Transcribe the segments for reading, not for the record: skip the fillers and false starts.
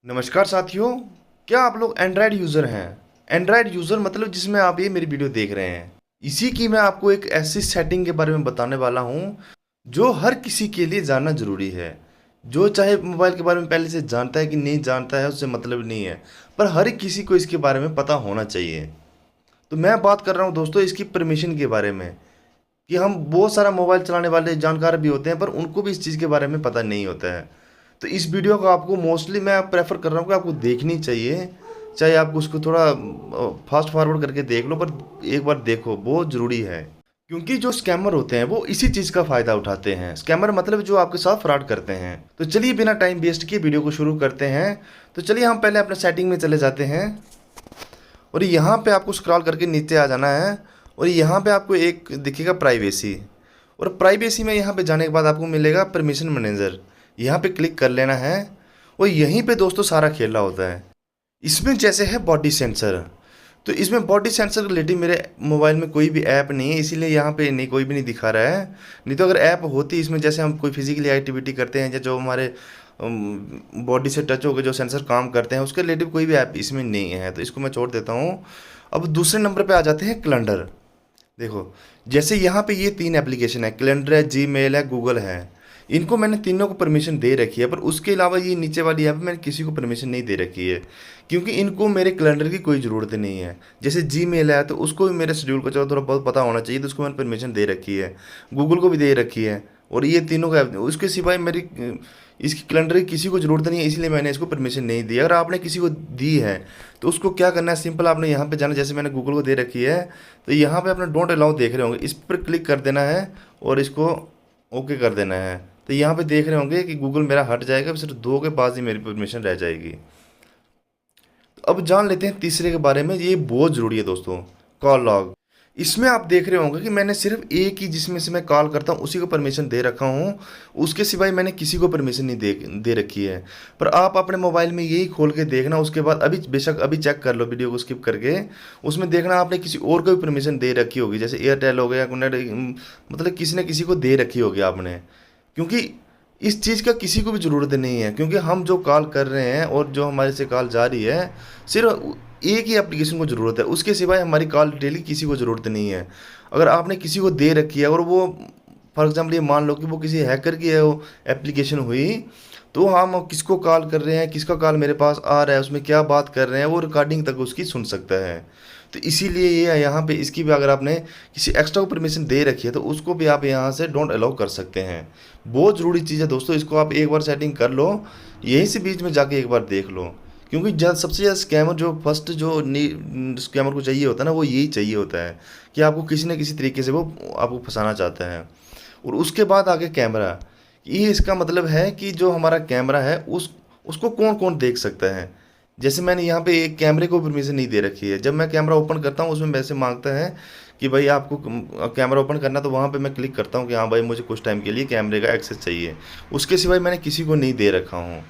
नमस्कार साथियों। क्या आप लोग एंड्रॉयड यूज़र हैं? एंड्रॉयड यूज़र मतलब जिसमें आप ये मेरी वीडियो देख रहे हैं। इसी की मैं आपको एक ऐसी सेटिंग के बारे में बताने वाला हूँ जो हर किसी के लिए जानना ज़रूरी है। जो चाहे मोबाइल के बारे में पहले से जानता है कि नहीं जानता है उससे मतलब नहीं है, पर हर किसी को इसके बारे में पता होना चाहिए। तो मैं बात कर रहा हूँ दोस्तों इसकी परमिशन के बारे में, कि हम बहुत सारा मोबाइल चलाने वाले जानकार भी होते हैं पर उनको भी इस चीज़ के बारे में पता नहीं होता है। तो इस वीडियो को आपको मोस्टली मैं प्रेफर कर रहा हूँ कि आपको देखनी चाहिए। चाहे आप उसको थोड़ा फास्ट फॉरवर्ड करके देख लो, पर एक बार देखो, बहुत ज़रूरी है। क्योंकि जो स्कैमर होते हैं वो इसी चीज़ का फ़ायदा उठाते हैं। स्कैमर मतलब जो आपके साथ फ्रॉड करते हैं। तो चलिए बिना टाइम वेस्ट किए वीडियो को शुरू करते हैं। तो चलिए हम पहले अपने सेटिंग में चले जाते हैं और यहाँ पे आपको स्क्रॉल करके नीचे आ जाना है और यहाँ पे आपको एक दिखेगा प्राइवेसी। और प्राइवेसी में यहाँ पे जाने के बाद आपको मिलेगा परमिशन मैनेजर। यहाँ पे क्लिक कर लेना है और यहीं पे दोस्तों सारा खेला होता है। इसमें जैसे है बॉडी सेंसर, तो इसमें बॉडी सेंसर रिलेटिव मेरे मोबाइल में कोई भी ऐप नहीं है, इसीलिए यहाँ पे नहीं, कोई भी नहीं दिखा रहा है। नहीं तो अगर ऐप होती इसमें, जैसे हम कोई फिजिकली एक्टिविटी करते हैं या जो हमारे बॉडी से टच होकर जो सेंसर काम करते हैं, उसके रिलेटिव कोई भी ऐप इसमें नहीं है, तो इसको मैं छोड़ देता हूँ। अब दूसरे नंबर पे आ जाते हैं कैलेंडर। देखो, जैसे यहाँ पे ये 3 एप्लीकेशन है, कैलेंडर है, जीमेल है, गूगल है। इनको मैंने तीनों को परमिशन दे रखी है, पर उसके अलावा ये नीचे वाली ऐप मैंने किसी को परमिशन नहीं दे रखी है, क्योंकि इनको मेरे कैलेंडर की कोई ज़रूरत नहीं है। जैसे जीमेल है तो उसको भी मेरे शेड्यूल का चलो थोड़ा बहुत पता होना चाहिए, तो उसको मैंने परमिशन दे रखी है। गूगल को भी दे रखी है। और ये तीनों का ऐप, उसके सिवाय मेरी इसकी कैलेंडर की किसी को ज़रूरत नहीं है, इसलिए मैंने इसको परमिशन नहीं दी। अगर आपने किसी को दी है तो उसको क्या करना है, सिंपल आपने यहाँ पे जाना, जैसे मैंने गूगल को दे रखी है तो यहाँ पे अपना डोंट अलाउ देख रहे होंगे, इस पर क्लिक कर देना है और इसको ओके कर देना है। तो यहाँ पे देख रहे होंगे कि गूगल मेरा हट जाएगा, सिर्फ 2 के पास ही मेरी परमिशन रह जाएगी। तो अब जान लेते हैं तीसरे के बारे में, ये बहुत ज़रूरी है दोस्तों, कॉल लॉग। इसमें आप देख रहे होंगे कि मैंने सिर्फ एक ही, जिसमें से मैं कॉल करता हूँ उसी को परमिशन दे रखा हूँ। उसके सिवाय मैंने किसी को परमिशन नहीं दे रखी है। पर आप अपने मोबाइल में यही खोल के देखना, उसके बाद अभी बेशक अभी चेक कर लो वीडियो को स्किप करके, उसमें देखना आपने किसी और को भी परमिशन दे रखी होगी, जैसे एयरटेल हो गया, नेट, मतलब किसी ने किसी को दे रखी होगी आपने। क्योंकि इस चीज़ का किसी को भी ज़रूरत नहीं है, क्योंकि हम जो कॉल कर रहे हैं और जो हमारे से कॉल जा रही है, सिर्फ एक ही एप्लीकेशन को ज़रूरत है, उसके सिवाय हमारी कॉल डिटेल की किसी को ज़रूरत नहीं है। अगर आपने किसी को दे रखी है और वो, फॉर एग्जाम्पल ये मान लो कि वो किसी हैकर की है वो एप्लीकेशन हुई, तो हम किसको कॉल कर रहे हैं, किसका कॉल मेरे पास आ रहा है, उसमें क्या बात कर रहे हैं, वो रिकॉर्डिंग तक उसकी सुन सकता है। तो इसीलिए ये यहाँ पे इसकी भी, अगर आपने किसी एक्स्ट्रा को परमिशन दे रखी है तो उसको भी आप यहाँ से डोंट अलाउ कर सकते हैं। बहुत ज़रूरी चीज़ है दोस्तों, इसको आप एक बार सेटिंग कर लो, यहीं से बीच में जाके एक बार देख लो। क्योंकि सबसे ज़्यादा स्कैमर जो फर्स्ट जो स्कैमर को चाहिए होता है ना, वो यही चाहिए होता है कि आपको किसी न किसी तरीके से वो आपको फंसाना चाहता है। और उसके बाद आगे कैमरा, ये इसका मतलब है कि जो हमारा कैमरा है उसको कौन कौन देख सकता है। जैसे मैंने यहाँ पे एक कैमरे को परमिशन नहीं दे रखी है, जब मैं कैमरा ओपन करता हूँ उसमें वैसे मांगता है कि भाई आपको कैमरा ओपन करना, तो वहाँ पे मैं क्लिक करता हूँ कि हाँ भाई मुझे कुछ टाइम के लिए कैमरे का एक्सेस चाहिए। उसके सिवाय मैंने किसी को नहीं दे रखा हूँ।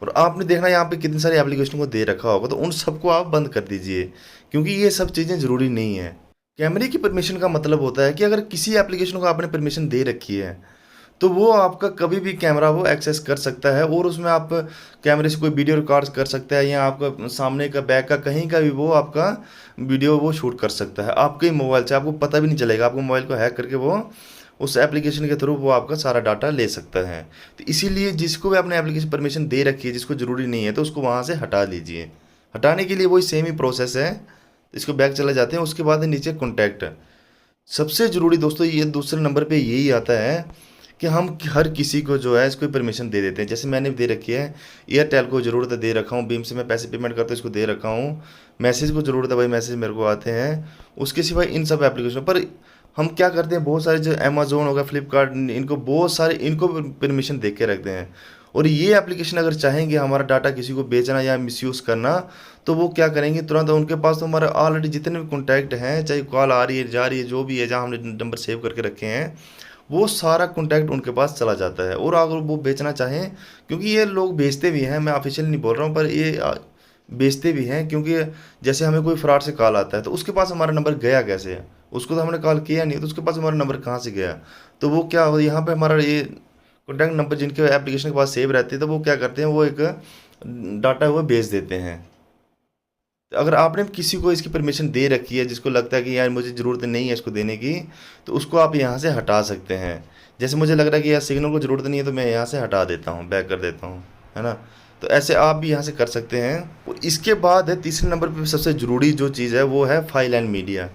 और आपने देखना यहाँ पे कितनी सारी एप्लीकेशन को दे रखा होगा, तो उन सबको आप बंद कर दीजिए, क्योंकि ये सब चीज़ें ज़रूरी नहीं है। कैमरे की परमिशन का मतलब होता है कि अगर किसी एप्लीकेशन को आपने परमिशन दे रखी है तो वो आपका कभी भी कैमरा वो एक्सेस कर सकता है, और उसमें आप कैमरे से कोई वीडियो रिकॉर्ड कर सकता है, या आपका सामने का बैक का कहीं का भी वो आपका वीडियो वो शूट कर सकता है आपके मोबाइल से। आपको पता भी नहीं चलेगा, आपको मोबाइल को हैक करके वो उस एप्लीकेशन के थ्रू वो आपका सारा डाटा ले सकता है। तो इसीलिए जिसको भी आपने एप्लीकेशन परमिशन दे रखी है, जिसको ज़रूरी नहीं है, तो उसको वहाँ से हटा लीजिए। हटाने के लिए वही सेम ही प्रोसेस है। इसको बैक चले जाते हैं, उसके बाद नीचे कॉन्टैक्ट। सबसे ज़रूरी दोस्तों ये दूसरे नंबर पे यही आता है कि हम हर किसी को जो है इसको परमिशन दे देते हैं। जैसे मैंने भी दे रखी है, एयरटेल को ज़रूरत है दे रखा हूँ, बीम से मैं पैसे पेमेंट करता हूँ इसको दे रखा हूँ, मैसेज को ज़रूरत है भाई मैसेज मेरे को आते हैं। उसके सिवाय इन सब एप्लीकेशन पर हम क्या करते हैं, बहुत सारे जो अमेजोन होगा, फ्लिपकार्ट, इनको बहुत सारे इनको परमिशन दे के रखते हैं। और ये एप्लीकेशन अगर चाहेंगे हमारा डाटा किसी को बेचना या मिसयूज़ करना, तो वो क्या करेंगे, तुरंत उनके पास तो हमारे ऑलरेडी जितने भी कॉन्टैक्ट हैं, चाहे कॉल आ रही है जा रही है जो भी है, जहाँ हमने नंबर सेव करके रखे हैं, वो सारा कॉन्टैक्ट उनके पास चला जाता है। और अगर वो बेचना चाहें, क्योंकि ये लोग बेचते भी हैं, मैं ऑफिशियल नहीं बोल रहा हूँ, पर ये बेचते भी हैं। क्योंकि जैसे हमें कोई फ्रॉड से कॉल आता है तो उसके पास हमारा नंबर गया कैसे है, उसको तो हमने कॉल किया नहीं, तो उसके पास हमारा नंबर कहाँ से गया। तो वो क्या, यहाँ पे हमारा ये कॉन्टैक्ट नंबर जिनके एप्लीकेशन के पास सेव रहते हैं, तो वो क्या करते हैं, वो एक डाटा वो भेज देते हैं। तो अगर आपने किसी को इसकी परमिशन दे रखी है, जिसको लगता है कि यार मुझे ज़रूरत नहीं है इसको देने की, तो उसको आप यहाँ से हटा सकते हैं। जैसे मुझे लग रहा है कि यार सिग्नल को ज़रूरत नहीं है, तो मैं यहाँ से हटा देता हूँ, बैक कर देता हूँ, है ना। तो ऐसे आप भी यहाँ से कर सकते हैं। और इसके बाद है तीसरे नंबर पर सबसे ज़रूरी जो चीज़ है वो है फाइल एंड मीडिया।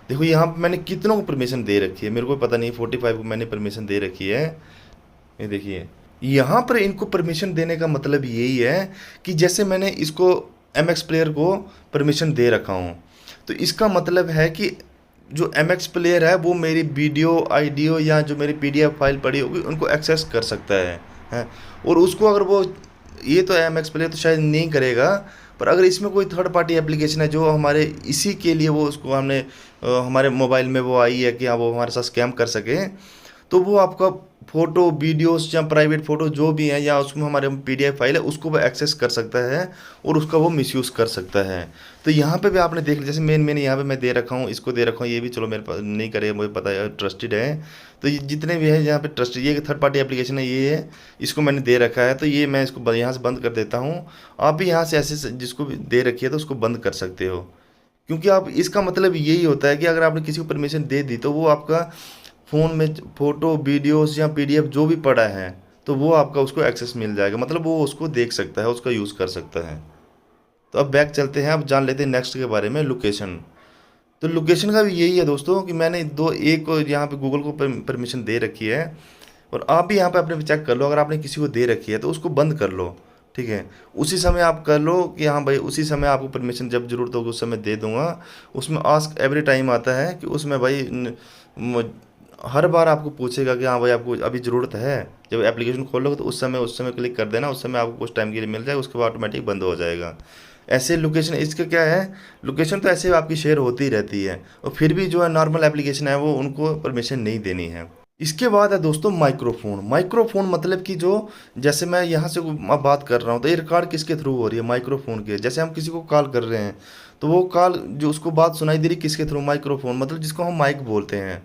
देखो यहाँ पर मैंने कितनों को परमिशन दे रखी है, मेरे को पता नहीं, 45 को मैंने परमिशन दे रखी है। ये देखिए, यहाँ पर इनको परमिशन देने का मतलब यही है कि जैसे मैंने इसको MX प्लेयर को परमिशन दे रखा हूँ, तो इसका मतलब है कि जो MX प्लेयर है वो मेरी वीडियो आइडियो या जो मेरी PDF फाइल पड़ी होगी उनको एक्सेस कर सकता है। और उसको अगर वो, ये तो MX प्लेयर तो शायद नहीं करेगा, पर अगर इसमें कोई थर्ड पार्टी एप्लीकेशन है जो हमारे इसी के लिए वो उसको हमने हमारे मोबाइल में वो आई है कि हाँ वो हमारे साथ स्कैम कर सके, तो वो आपका फ़ोटो वीडियोस या प्राइवेट फ़ोटो जो भी है या उसमें हमारे PDF फाइल है उसको वो एक्सेस कर सकता है और उसका वो मिसयूज़ कर सकता है। तो यहाँ पे भी आपने देख लिया, जैसे मैंने यहाँ पे मैं दे रखा हूँ, इसको दे रखा हूँ, ये भी चलो मेरे पास नहीं करेगा, मुझे पता है ट्रस्टेड है। तो ये जितने भी है यहाँ पे ट्रस्टेड, ये थर्ड पार्टी एप्लीकेशन है, ये है, इसको मैंने दे रखा है, तो ये मैं इसको यहाँ से बंद कर देता हूँ। आप भी यहाँ से ऐसे जिसको भी दे रखी है तो उसको बंद कर सकते हो, क्योंकि आप, इसका मतलब यही होता है कि अगर आपने किसी को परमिशन दे दी तो वो आपका फ़ोन में फ़ोटो वीडियोस या PDF जो भी पड़ा है तो वो आपका उसको एक्सेस मिल जाएगा, मतलब वो उसको देख सकता है, उसका यूज़ कर सकता है। तो अब बैक चलते हैं, अब जान लेते हैं नेक्स्ट के बारे में, लोकेशन। तो लोकेशन का भी यही है दोस्तों कि मैंने एक को यहाँ पे गूगल को परमिशन दे रखी है, और आप भी यहाँ पे अपने चेक कर लो, अगर आपने किसी को दे रखी है तो उसको बंद कर लो, ठीक है। उसी समय आप कर लो कि हाँ भाई उसी समय आपको परमिशन जब ज़रूरत होगी उस समय दे दूंगा। उसमें आस्क एवरी टाइम आता है कि उसमें भाई हर बार आपको पूछेगा कि हाँ भाई आपको अभी ज़रूरत है। जब एप्लीकेशन खोलोगे तो उस समय क्लिक कर देना, उस समय आपको कुछ टाइम के लिए मिल जाएगा, उसके बाद ऑटोमेटिक बंद हो जाएगा। ऐसे लोकेशन, इसका क्या है, लोकेशन तो ऐसे आपकी शेयर होती ही रहती है, और फिर भी जो है नॉर्मल एप्लीकेशन है वो उनको परमिशन नहीं देनी है। इसके बाद है दोस्तों माइक्रोफोन। माइक्रोफोन मतलब कि जो, जैसे मैं यहाँ से अब बात कर रहा हूँ तो ये रिकॉर्ड किसके थ्रू हो रही है, माइक्रोफोन के। जैसे हम किसी को कॉल कर रहे हैं तो वो कॉल जो उसको बात सुनाई दे रही किसके थ्रू, माइक्रोफोन, मतलब जिसको हम माइक बोलते हैं।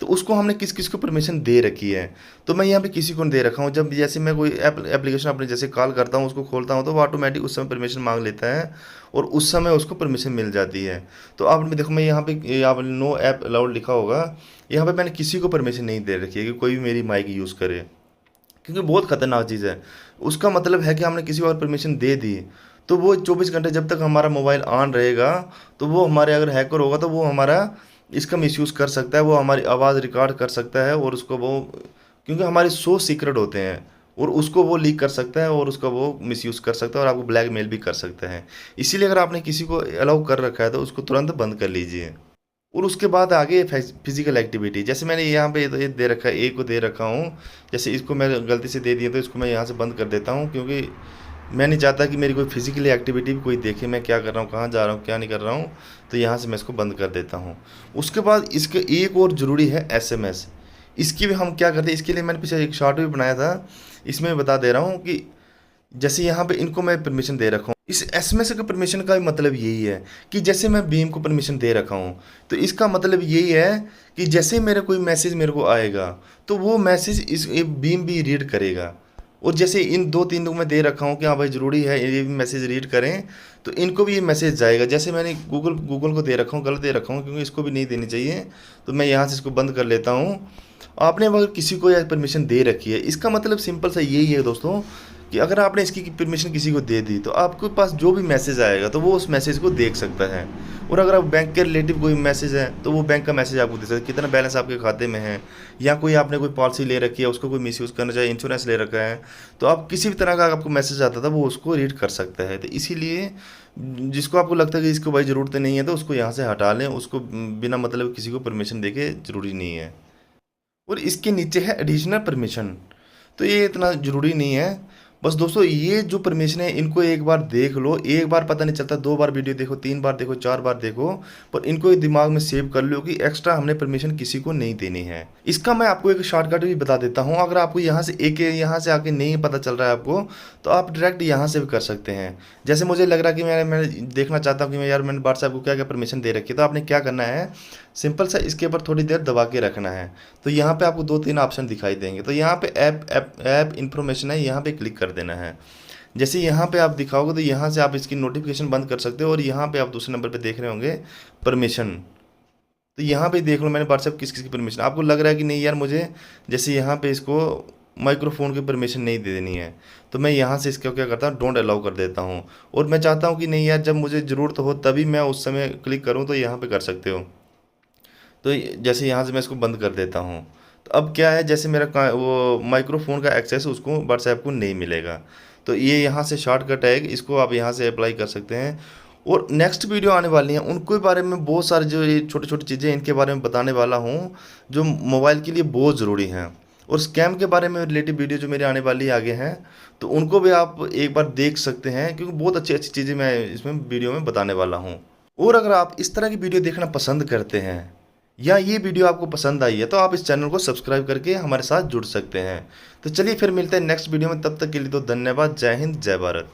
तो उसको हमने किस किस को परमिशन दे रखी है, तो मैं यहाँ पे किसी को नहीं दे रखा हूँ। जब जैसे मैं कोई एप्लीकेशन अपने जैसे कॉल करता हूँ उसको खोलता हूँ तो वो ऑटोमेटिक उस समय परमिशन मांग लेता है और उस समय उसको परमिशन मिल जाती है। तो आप देखो, मैं यहाँ पे आप नो ऐप अलाउड लिखा होगा, यहाँ पे मैंने किसी को परमिशन नहीं दे रखी है कि कोई भी मेरी माइक यूज़ करे, क्योंकि बहुत ख़तरनाक चीज़ है। उसका मतलब है कि हमने किसी और परमिशन दे दी तो वो 24 घंटे जब तक हमारा मोबाइल ऑन रहेगा तो वो हमारे, अगर हैकर होगा तो वो हमारा इसका मिसयूज़ कर सकता है, वो हमारी आवाज़ रिकॉर्ड कर सकता है और उसको वो, क्योंकि हमारे सो सीक्रेट होते हैं, और उसको वो लीक कर सकता है और उसका वो मिसयूज़ कर सकता है और आपको ब्लैकमेल भी कर सकता है। इसीलिए अगर आपने किसी को अलाउ कर रखा है तो उसको तुरंत बंद कर लीजिए। और उसके बाद आगे फिजिकल एक्टिविटी, जैसे मैंने यहाँ पे ये दे रखा है, ए को दे रखा हूँ, जैसे इसको मैं गलती से दे दिया तो इसको मैं यहाँ से बंद कर देता हूँ, क्योंकि मैं नहीं चाहता कि मेरी कोई फिजिकली एक्टिविटी भी कोई देखे, मैं क्या कर रहा हूँ, कहाँ जा रहा हूँ, क्या नहीं कर रहा हूँ। तो यहाँ से मैं इसको बंद कर देता हूँ। उसके बाद इसके एक और ज़रूरी है SMS। इसकी भी हम क्या करते हैं, इसके लिए मैंने पीछे एक शॉर्ट भी बनाया था, इसमें मैं बता दे रहा हूँ कि जैसे यहाँ पे इनको मैं परमिशन दे रखा हूँ, इस SMS का परमिशन का मतलब यही है कि जैसे मैं बीम को परमिशन दे रखा हूँ तो इसका मतलब यही है कि जैसे मेरा कोई मैसेज मेरे को आएगा तो वो मैसेज इस बीम भी रीड करेगा। और जैसे इन दो तीन को मैं दे रखा हूँ कि हाँ भाई ज़रूरी है ये भी मैसेज रीड करें, तो इनको भी ये मैसेज जाएगा। जैसे मैंने गूगल को दे रखा हूँ, गलत दे रखा हूँ क्योंकि इसको भी नहीं देनी चाहिए, तो मैं यहाँ से इसको बंद कर लेता हूँ। आपने अगर किसी को यह परमिशन दे रखी है, इसका मतलब सिंपल सा यही है दोस्तों कि अगर आपने इसकी परमिशन किसी को दे दी तो आपके पास जो भी मैसेज आएगा तो वो उस मैसेज को देख सकता है। और अगर आप बैंक के रिलेटिव कोई मैसेज है तो वो बैंक का मैसेज आपको दे सकता है, कितना बैलेंस आपके खाते में है, या कोई आपने कोई पॉलिसी ले रखी है उसको कोई मिसयूज़ करना चाहे, इंश्योरेंस ले रखा है, तो आप किसी भी तरह का आपको मैसेज आता था वो उसको रीड कर सकता है। तो इसीलिए जिसको आपको लगता है कि इसको भाई ज़रूरत नहीं है तो उसको यहाँ से हटा लें, उसको बिना मतलब किसी को परमिशन दे के ज़रूरी नहीं है। और इसके नीचे है एडिशनल परमिशन, तो ये इतना ज़रूरी नहीं है। बस दोस्तों ये जो परमिशन है इनको एक बार देख लो, एक बार पता नहीं चलता, 2 बार वीडियो देखो, 3 बार देखो, 4 बार देखो, पर इनको एक दिमाग में सेव कर लो कि एक्स्ट्रा हमने परमिशन किसी को नहीं देनी है। इसका मैं आपको एक शॉर्टकट भी बता देता हूँ। अगर आपको यहाँ से आके नहीं पता चल रहा है आपको, तो आप डायरेक्ट यहाँ से भी कर सकते हैं। जैसे मुझे लग रहा है कि मैं देखना चाहता हूँ कि मैंने व्हाट्सएप को क्या क्या परमिशन दे रखी है, तो आपने क्या करना है, सिंपल सा इसके ऊपर थोड़ी देर दबा के रखना है। तो यहाँ पे आपको 2-3 ऑप्शन दिखाई देंगे, तो यहाँ पे ऐप इन्फॉर्मेशन है, यहाँ पे क्लिक कर देना है। जैसे यहाँ पे आप दिखाओगे तो यहाँ से आप इसकी नोटिफिकेशन बंद कर सकते हो, और यहाँ पे आप दूसरे नंबर पे देख रहे होंगे परमिशन। तो यहाँ पे देख लो मैंने व्हाट्सएप किस किस की परमिशन, आपको लग रहा है कि नहीं यार मुझे जैसे यहाँ पे इसको माइक्रोफोन की परमिशन नहीं दे देनी है, तो मैं यहाँ से इसको क्या करता हूँ, डोंट अलाउ कर देता हूँ। और मैं चाहता हूँ कि नहीं यार, जब मुझे ज़रूरत हो तभी मैं उस समय क्लिक करूँ, तो यहाँ पे कर सकते हो। तो जैसे यहाँ से मैं इसको बंद कर देता हूँ, तो अब क्या है, जैसे मेरा वो माइक्रोफोन का एक्सेस उसको व्हाट्सएप को नहीं मिलेगा। तो ये यहाँ से शॉर्टकट है, इसको आप यहाँ से अप्लाई कर सकते हैं। और नेक्स्ट वीडियो आने वाली हैं उनके बारे में बहुत सारे जो ये छोटे छोटे चीज़ें इनके बारे में बताने वाला हूँ, जो मोबाइल के लिए बहुत ज़रूरी हैं। और स्कैम के बारे में रिलेटिव वीडियो जो मेरे आने वाली आगे हैं, तो उनको भी आप एक बार देख सकते हैं, क्योंकि बहुत अच्छी अच्छी चीज़ें मैं इसमें वीडियो में बताने वाला हूँ। और अगर आप इस तरह की वीडियो देखना पसंद करते हैं, या ये वीडियो आपको पसंद आई है, तो आप इस चैनल को सब्सक्राइब करके हमारे साथ जुड़ सकते हैं। तो चलिए फिर मिलते हैं नेक्स्ट वीडियो में, तब तक के लिए तो धन्यवाद। जय हिंद, जय भारत।